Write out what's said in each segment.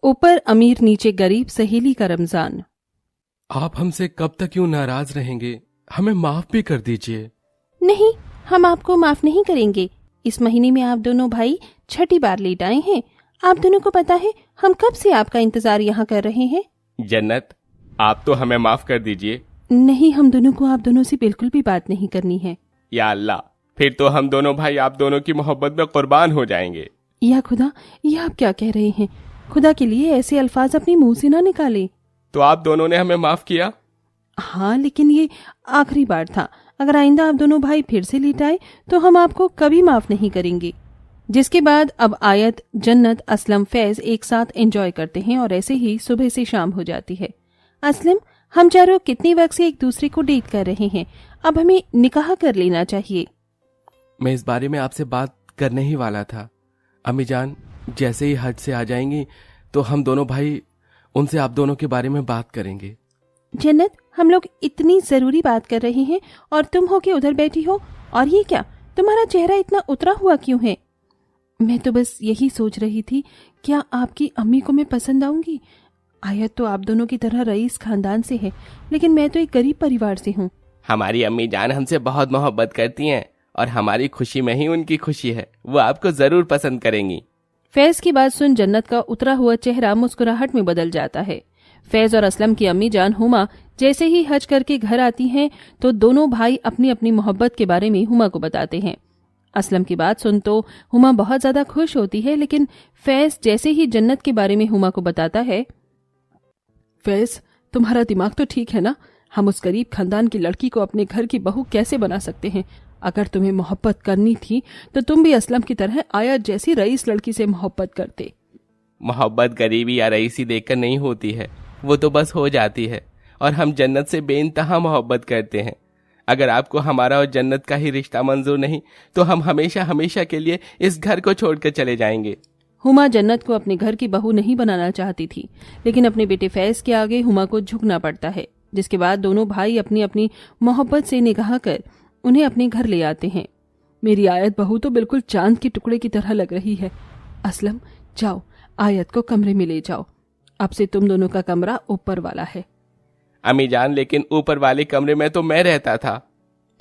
ऊपर अमीर नीचे गरीब सहेली का रमजान। आप हमसे कब तक यूं नाराज रहेंगे? हमें माफ भी कर दीजिए। नहीं, हम आपको माफ नहीं करेंगे। इस महीने में आप दोनों भाई छठी बार लेट आए हैं। आप दोनों को पता है हम कब से आपका इंतजार यहाँ कर रहे हैं। जन्नत, आप तो हमें माफ कर दीजिए। नहीं, हम दोनों को आप दोनों से बिल्कुल भी बात नहीं करनी है। या अल्लाह, फिर तो हम दोनों भाई आप दोनों की मोहब्बत में कुर्बान हो जाएंगे। या खुदा, ये आप क्या कह रहे हैं? खुदा के लिए ऐसे अल्फाज अपने मुंह से ना निकाले। तो आप दोनों ने हमें माफ किया? हाँ, लेकिन ये आखिरी बार था। अगर आइंदा आप दोनों भाई फिर से लेट आए तो हम आपको कभी माफ नहीं करेंगे। जिसके बाद अब आयत, जन्नत, असलम, फैज एक साथ एंजॉय करते हैं और ऐसे ही सुबह से शाम हो जाती है। असलम, हम चारों कितने वक्त से एक दूसरे को डेट कर रहे हैं, अब हमें निकाह कर लेना चाहिए। मैं इस बारे में आपसे बात करने ही वाला था। अम्मी जान जैसे ही हज से आ जाएंगी तो हम दोनों भाई उनसे आप दोनों के बारे में बात करेंगे। जन्नत, हम लोग इतनी जरूरी बात कर रहे हैं और तुम हो के उधर बैठी हो। और ये क्या, तुम्हारा चेहरा इतना उतरा हुआ क्यों है? मैं तो बस यही सोच रही थी, क्या आपकी अम्मी को मैं पसंद आऊंगी? आयत तो आप दोनों की तरह रईस खानदान से है, लेकिन मैं तो एक गरीब परिवार से हूँ। हमारी अम्मी जान हमसे बहुत मोहब्बत करती हैं और हमारी खुशी में ही उनकी खुशी है। वो आपको जरूर पसंद करेंगी। फैज की बात सुन जन्नत का उतरा हुआ चेहरा मुस्कुराहट में बदल जाता है। फैज और असलम की अम्मी जान हुमा जैसे ही हज करके घर आती हैं तो दोनों भाई अपनी अपनी मोहब्बत के बारे में हुमा को बताते हैं। असलम की बात सुन तो हुमा बहुत ज्यादा खुश होती है, लेकिन फैज जैसे ही जन्नत के बारे में हुमा को बताता है। फैज, तुम्हारा दिमाग तो ठीक है ना? हम उस गरीब खानदान की लड़की को अपने घर की बहू कैसे बना सकते हैं? अगर तुम्हें मोहब्बत करनी थी तो तुम भी असलम की तरह आयत जैसी रईस लड़की से मोहब्बत करते। मोहब्बत गरीबी या रईसी देखकर नहीं होती है, वो तो बस हो जाती है। और हम जन्नत से बेइंतहा मोहब्बत करते हैं। अगर आपको हमारा और जन्नत का ही रिश्ता मंजूर नहीं तो हम हमेशा हमेशा के लिए इस घर को छोड़कर चले जाएंगे। हुमा जन्नत को अपने घर की बहू नहीं बनाना चाहती थी, लेकिन अपने बेटे फैज के आगे हुमा को झुकना पड़ता है। जिसके बाद दोनों भाई अपनी अपनी मोहब्बत से निकाह कर उन्हें अपने घर ले आते हैं। मेरी आयत बहू तो बिल्कुल चांद के टुकड़े की तरह लग रही है। असलम, जाओ आयत को कमरे में ले जाओ। अब से तुम दोनों का कमरा ऊपर वाला है। अम्मी जान, लेकिन ऊपर वाले कमरे में तो मैं रहता था।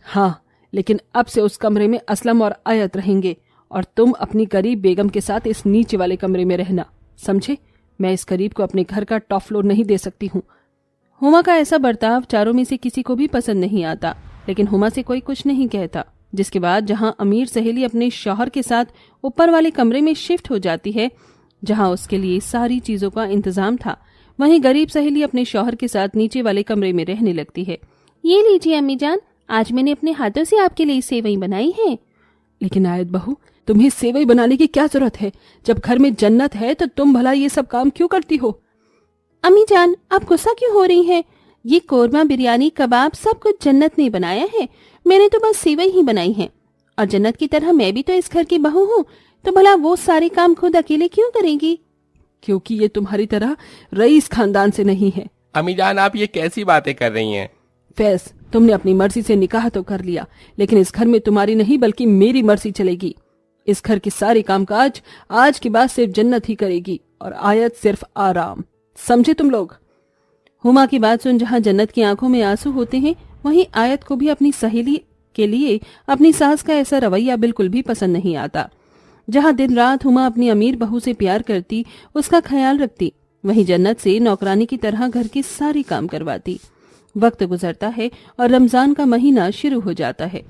हाँ, लेकिन अब से उस कमरे में असलम और आयत रहेंगे और तुम अपनी गरीब बेगम के साथ इस नीचे वाले कमरे में रहना, समझे? मैं इस गरीब को अपने घर का टॉप फ्लोर नहीं दे सकती हूँ। हुमा का ऐसा बर्ताव चारों में से किसी को भी पसंद नहीं आता, लेकिन हुमा से कोई कुछ नहीं कहता। जिसके बाद जहां अमीर सहेली अपने शौहर के साथ ऊपर वाले कमरे में शिफ्ट हो जाती है, जहां उसके लिए सारी चीजों का इंतजाम था, वहीं गरीब सहेली अपने शौहर के साथ नीचे वाले कमरे में रहने लगती है। ये लीजिए अम्मी जान, आज मैंने अपने हाथों से आपके लिए सेवई बनाई है। लेकिन आयत बहू, तुम्हें सेवई बनाने की क्या जरूरत है? जब घर में जन्नत है तो तुम भला ये सब काम क्यों करती हो? अम्मी जान, आप गुस्सा क्यों हो रही हैं? ये कोरमा, बिरयानी, कबाब सब कुछ जन्नत ने बनाया है। मैंने तो बस सेवई ही बनाई है। और जन्नत की तरह मैं भी तो इस घर की बहू हूँ, तो भला वो सारे काम खुद अकेले क्यों करेंगी? क्योंकि ये तुम्हारी तरह रईस खानदान से नहीं है। अम्मी जान, आप ये कैसी बातें कर रही हैं? फैज, तुमने अपनी मर्जी से निकाह तो कर लिया, लेकिन इस घर में तुम्हारी नहीं बल्कि मेरी मर्जी चलेगी। इस घर के सारे कामकाज आज के बाद सिर्फ जन्नत ही करेगी और आयत सिर्फ आराम, समझे तुम लोग? हुमा की बात सुन जहां जन्नत की आंखों में आंसू होते हैं, वहीं आयत को भी अपनी सहेली के लिए अपनी सास का ऐसा रवैया बिल्कुल भी पसंद नहीं आता। जहां दिन रात हुमा अपनी अमीर बहू से प्यार करती, उसका ख्याल रखती, वहीं जन्नत से नौकरानी की तरह घर के सारे काम करवाती। वक्त गुजरता है और रमजान का महीना शुरू हो जाता है।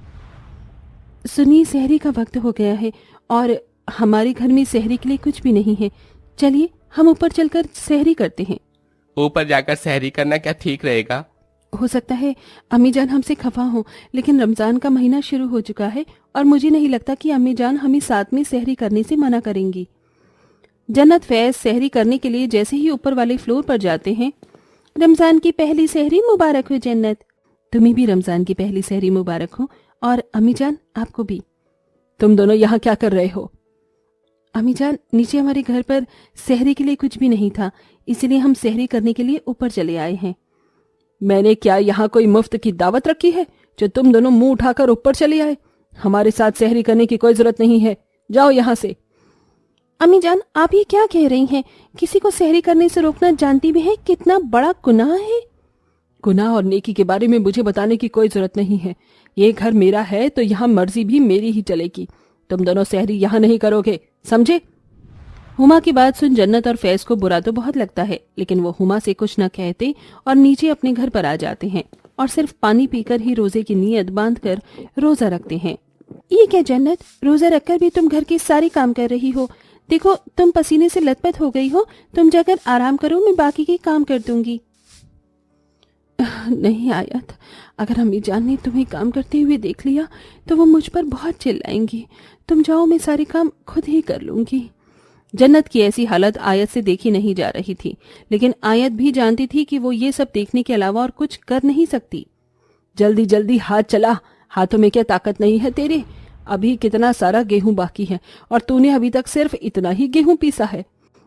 सुनिए, सहरी का वक्त हो गया है और हमारे घर में सहरी के लिए कुछ भी नहीं है। चलिए हम ऊपर चलकर सहरी करते हैं। ऊपर जाकर सहरी करना क्या ठीक रहेगा? हो सकता है अम्मी जान हमसे खफा हो, लेकिन रमजान का महीना शुरू हो चुका है और मुझे नहीं लगता कि अम्मी जान हमें साथ में सहरी करने से मना करेंगी। जन्नत, फैज सहरी करने के लिए जैसे ही ऊपर वाले फ्लोर पर जाते हैं। रमजान की पहली सहरी मुबारक हो जन्नत। तुम्हें भी रमजान की पहली सहरी मुबारक हो और अम्मी जान आपको भी। तुम दोनों यहाँ क्या कर रहे हो? अम्मी जान, नीचे हमारे घर पर सहरी के लिए कुछ भी नहीं था, इसलिए हम सहरी करने के लिए ऊपर चले आए हैं। मैंने क्या यहाँ कोई मुफ्त की दावत रखी है जो तुम दोनों मुंह उठाकर ऊपर चले आए? हमारे साथ सहरी करने की कोई जरूरत नहीं है, जाओ यहाँ से। अम्मी जान, आप ये क्या कह रही हैं? किसी को सहरी करने से रोकना जानती भी है कितना बड़ा गुनाह है। गुनाह और नेकी के बारे में मुझे बताने की कोई जरूरत नहीं है। ये घर मेरा है तो यहाँ मर्जी भी मेरी ही चलेगी। तुम दोनों सहरी यहाँ नहीं करोगे, समझे? हुमा की बात सुन जन्नत और फैज को बुरा तो बहुत लगता है, लेकिन वो हुमा से कुछ न कहते और नीचे अपने घर पर आ जाते हैं और सिर्फ पानी पीकर ही रोजे की नीयत बांधकर रोजा रखते हैं। ये क्या जन्नत, रोजा रखकर भी तुम घर के सारे काम कर रही हो? देखो तुम पसीने से लथपथ हो गई हो, तुम जाकर आराम करो, मैं बाकी के काम कर दूंगी। नहीं आयत, अगर अम्मी जान ने तुम्हें काम करते हुए देख लिया तो वो मुझ पर बहुत चिल्लाएंगी। तुम जाओ, मैं सारे काम खुद ही कर लूंगी। जन्नत की ऐसी हालत आयत से देखी नहीं जा रही थी, लेकिन आयत भी जानती थी कि वो ये सब देखने के अलावा और कुछ कर नहीं सकती। जल्दी जल्दी हाथ चला, हाथों में क्या ताकत नहीं है तेरे? अभी कितना सारा गेहूं बाकी है और तूने अभी तक सिर्फ इतना ही गेहूं पीसा है।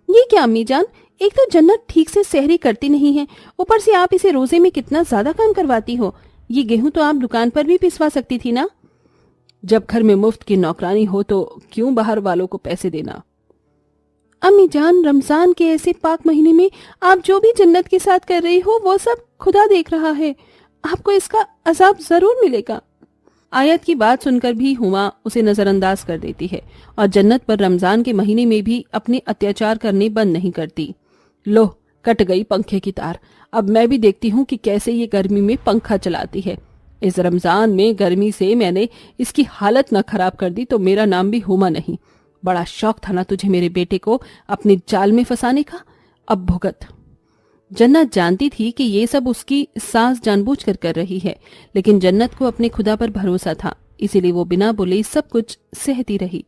ये क्या अम्मी जान, एक तो जन्नत ठीक से सहरी करती नहीं है, ऊपर से आप इसे रोजे में कितना ज्यादा काम करवाती हो। ये गेहूं तो आप दुकान पर भी पिसवा सकती थी ना। जब घर में मुफ्त की नौकरानी हो तो क्यों बाहर वालों को पैसे देना? अम्मी जान, रमजान के ऐसे पाक महीने में आप जो भी जन्नत के साथ कर रही हो वो सब खुदा देख रहा है, आपको इसका अजाब जरूर मिलेगा। आयत की बात सुनकर भी हुमा उसे नजरअंदाज कर देती है और जन्नत पर रमजान के महीने में भी अपने अत्याचार करने बंद नहीं करती। लो, कट गई पंखे की तार। अब मैं भी देखती हूँ कि कैसे ये गर्मी में पंखा चलाती है। इस रमजान में गर्मी से मैंने इसकी हालत न खराब कर दी तो मेरा नाम भी हुमा नहीं। बड़ा शौक था ना तुझे मेरे बेटे को अपने जाल में फंसाने का, अब भुगत। जन्नत जानती थी कि ये सब उसकी सास जानबूझकर कर रही है, लेकिन जन्नत को अपने खुदा पर भरोसा था, इसीलिए वो बिना बोले सब कुछ सहती रही।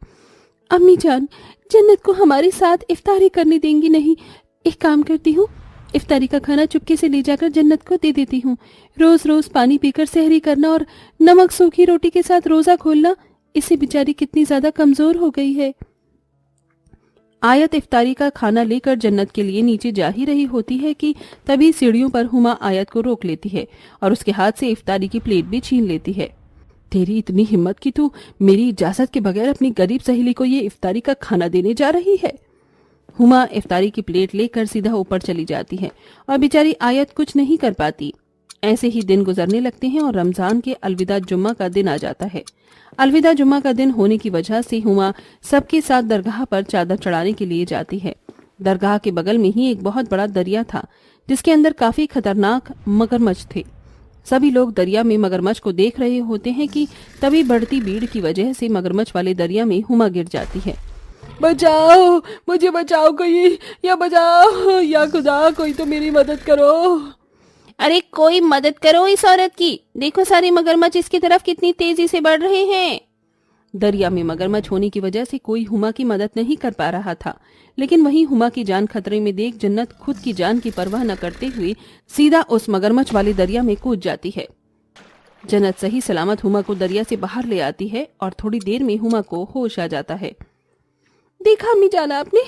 अम्मी जान, जन्नत को हमारे साथ इफ्तारी करने देंगी नहीं? एक काम करती हूँ, इफ्तारी का खाना चुपके से ले जाकर जन्नत को दे देती हूँ। रोज रोज पानी पीकर सहरी करना और नमक सूखी रोटी के साथ रोजा खोलना, इससे बेचारी कितनी ज्यादा कमजोर हो गई है। आयत इफ्तारी का खाना लेकर जन्नत के लिए नीचे जा ही रही होती है कि तभी सीढ़ियों पर हुमा आयत को रोक लेती है और उसके हाथ से इफ्तारी की प्लेट भी छीन लेती है। तेरी इतनी हिम्मत कि तू मेरी इजाजत के बगैर अपनी गरीब सहेली को ये इफ्तारी का खाना देने जा रही है? हुमा इफ्तारी की प्लेट लेकर सीधा ऊपर चली जाती है और बेचारी आयत कुछ नहीं कर पाती। ऐसे ही दिन गुजरने लगते हैं और रमजान के अलविदा जुम्मा का दिन आ जाता है। अलविदा जुम्मा का दिन होने की वजह से हुमा सबके साथ दरगाह पर चादर चढ़ाने के लिए जाती है। दरगाह के बगल में ही एक बहुत बड़ा दरिया था जिसके अंदर काफी खतरनाक मगरमच्छ थे। सभी लोग दरिया में मगरमच्छ को देख रहे होते हैं कि तभी बढ़ती भीड़ की वजह से मगरमच्छ वाले दरिया में हुमा गिर जाती है। बचाओ, मुझे बचाओ कोई, या बचाओ, या खुदा कोई तो मेरी मदद करो। अरे कोई मदद करो इस औरत की, देखो सारे मगरमच्छ इसकी तरफ कितनी तेजी से बढ़ रहे हैं। दरिया में मगरमच्छ होने की वजह से कोई हुमा की मदद नहीं कर पा रहा था, लेकिन वहीं हुमा की जान खतरे में देख जन्नत खुद की जान की परवाह न करते हुए सीधा उस मगरमच्छ वाले दरिया में कूद जाती है। जन्नत सही सलामत हुमा को दरिया से बाहर ले आती है और थोड़ी देर में हुमा को होश आ जाता है। देखा अम्मी जान आपने,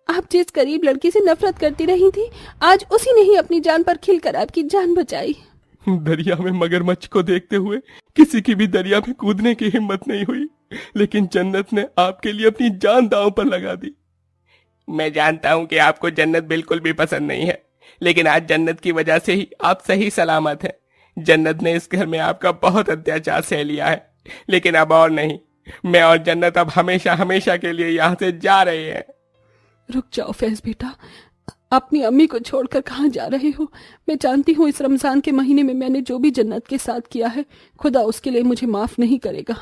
आप जिस गरीब लड़की से नफरत करती रही थी, आज उसी ने ही अपनी जान पर खिलकर आपकी जान बचाई। दरिया में मगरमच्छ को देखते हुए किसी की भी दरिया में कूदने की हिम्मत नहीं हुई, लेकिन जन्नत ने आपके लिए अपनी जान दांव पर लगा दी। मैं जानता हूँ कि आपको जन्नत बिल्कुल भी पसंद नहीं है, लेकिन आज जन्नत की वजह से ही आप सही सलामत हैं। जन्नत ने इस घर में आपका बहुत अत्याचार सह लिया है, लेकिन अब और नहीं। मैं और जन्नत अब हमेशा हमेशा के लिए यहाँ से जा रहे हैं। रुक जाओ फैज बेटा, अपनी अम्मी को छोड़कर कहाँ जा रहे हो? मैं जानती हूँ इस रमजान के महीने में मैंने जो भी जन्नत के साथ किया है, खुदा उसके लिए मुझे माफ नहीं करेगा।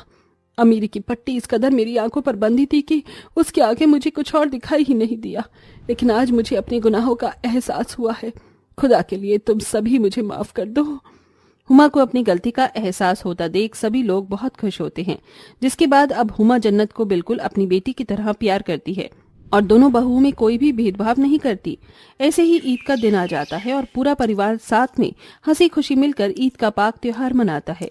अमीरी की पट्टी इस कदर मेरी आंखों पर बंधी थी कि उसके आगे मुझे कुछ और दिखाई ही नहीं दिया, लेकिन आज मुझे अपने गुनाहों का एहसास हुआ है। खुदा के लिए तुम सभी मुझे माफ कर दो। हुमा को अपनी गलती का एहसास होता देख सभी लोग बहुत खुश होते हैं, जिसके बाद अब हुमा जन्नत को बिल्कुल अपनी बेटी की तरह प्यार करती है और दोनों बहुओं में कोई भी भेदभाव नहीं करती। ऐसे ही ईद का दिन आ जाता है और पूरा परिवार साथ में हंसी खुशी मिलकर ईद का पाक त्योहार मनाता है।